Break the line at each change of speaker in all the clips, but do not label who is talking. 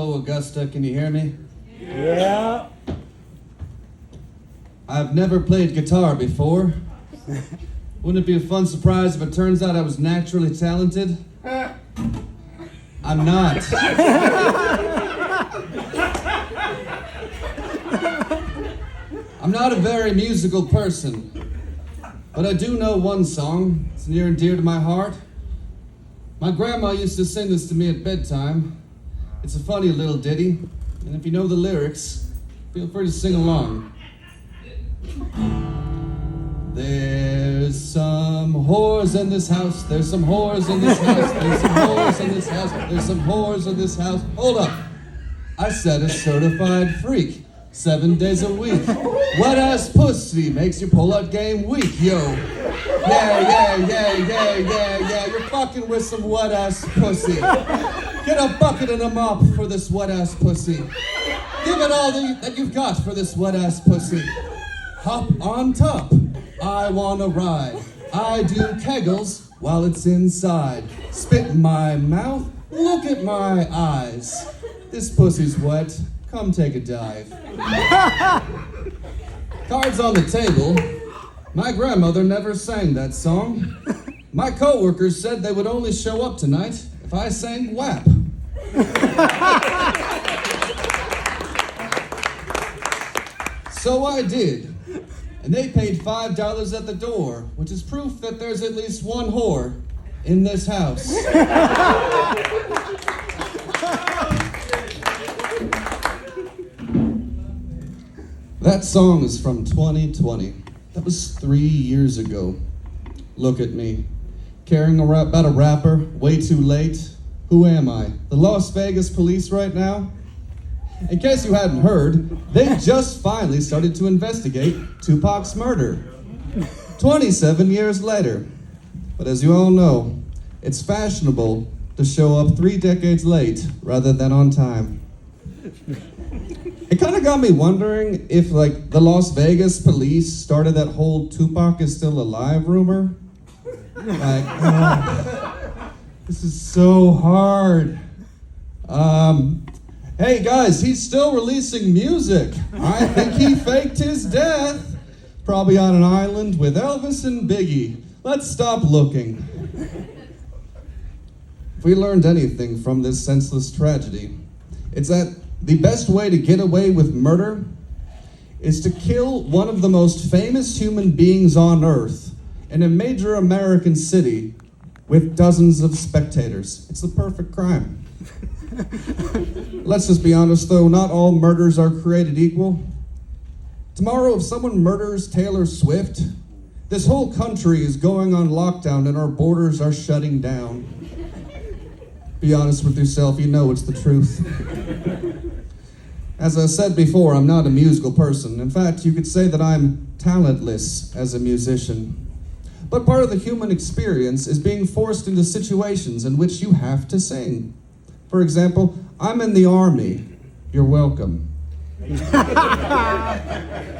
Hello, Augusta, can you hear me?
Yeah.
I've never played guitar before. Wouldn't it be a fun surprise if it turns out I was naturally talented? I'm not. I'm not a very musical person, but I do know one song. It's near and dear to my heart. My grandma used to sing this to me at bedtime. It's a funny little ditty, and if you know the lyrics, feel free to sing along. There's some whores in this house, there's some whores in this house, there's some whores in this house, there's some whores in this house. Hold up. I said a certified freak, 7 days a week. Wet ass pussy makes your pull-out game weak, yo. Yeah, you're fucking with some wet ass pussy. Get a bucket and a mop for this wet ass pussy. Give it all that you've got for this wet ass pussy. Hop on top, I wanna ride. I do kegels while it's inside. Spit in my mouth, look at my eyes. This pussy's wet, come take a dive. Cards on the table. My grandmother never sang that song. My coworkers said they would only show up tonight if I sang WAP. So I did, and they paid $5 at the door, which is proof that there's at least one whore in this house. That song is from 2020. That was 3 years ago. Look at me, caring about a rapper way too late. Who am I? The Las Vegas police right now? In case you hadn't heard, they just finally started to investigate Tupac's murder. 27 years later. But as you all know, it's fashionable to show up 3 decades late rather than on time. It kind of got me wondering if, like, the Las Vegas police started that whole Tupac is still alive rumor. Like, this is so hard. Hey guys, he's still releasing music. I think he faked his death. Probably on an island with Elvis and Biggie. Let's stop looking. If we learned anything from this senseless tragedy, it's that the best way to get away with murder is to kill one of the most famous human beings on Earth in a major American city with dozens of spectators. It's the perfect crime. Let's just be honest though, not all murders are created equal. Tomorrow, if someone murders Taylor Swift, this whole country is going on lockdown and our borders are shutting down. Be honest with yourself, you know it's the truth. As I said before, I'm not a musical person. In fact, you could say that I'm talentless as a musician. But part of the human experience is being forced into situations in which you have to sing. For example, I'm in the Army. You're welcome.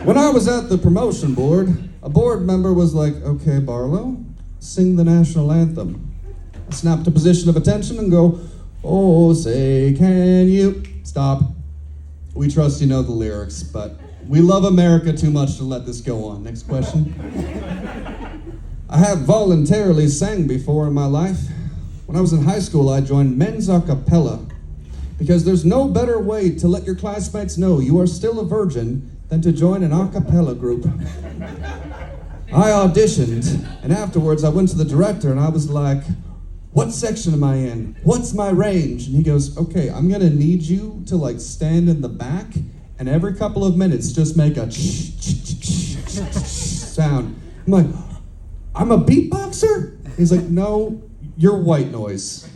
When I was at the promotion board, a board member was like, okay, Barlow, sing the national anthem. I snap to position of attention and go, oh, say, can you stop? We trust you know the lyrics, but we love America too much to let this go on. Next question. I have voluntarily sang before in my life. When I was in high school, I joined men's a cappella because there's no better way to let your classmates know you are still a virgin than to join an a cappella group. I auditioned, and afterwards I went to the director and I was like, what section am I in? What's my range? And he goes, okay, I'm gonna need you to like stand in the back and every couple of minutes just make a sound. I'm like, I'm a beatboxer? He's like, no, you're white noise.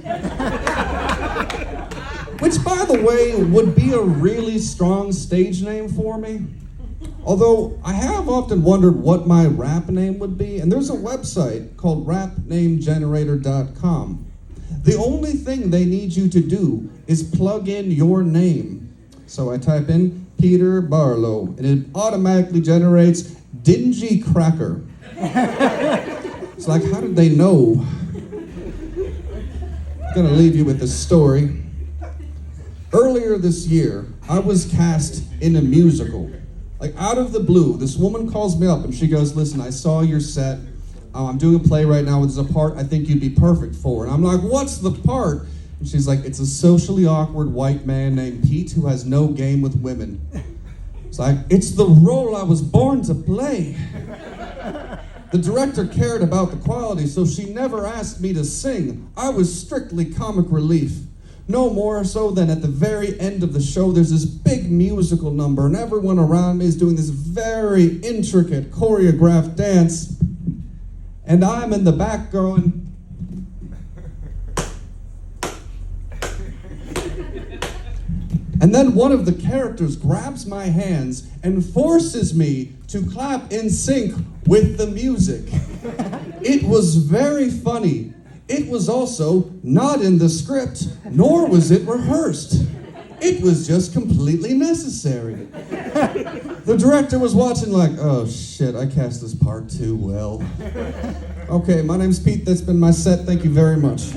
Which, by the way, would be a really strong stage name for me. Although, I have often wondered what my rap name would be, and there's a website called rapnamegenerator.com. The only thing they need you to do is plug in your name. So I type in Peter Barlow, and it automatically generates Dingy Cracker. It's like, how did they know? I'm gonna leave you with this story. Earlier this year, I was cast in a musical. Like, out of the blue, this woman calls me up and she goes, listen, I saw your set. I'm doing a play right now. There's a part I think you'd be perfect for. And I'm like, what's the part? And she's like, it's a socially awkward white man named Pete who has no game with women. It's like, it's the role I was born to play. The director cared about the quality, so she never asked me to sing. I was strictly comic relief. No more so than at the very end of the show, there's this big musical number, and everyone around me is doing this very intricate, choreographed dance. And I'm in the back going... And then one of the characters grabs my hands and forces me to clap in sync with the music. It was very funny. It was also not in the script, nor was it rehearsed. It was just completely necessary. The director was watching like, oh shit, I cast this part too well. Okay, my name's Pete, that's been my set, thank you very much.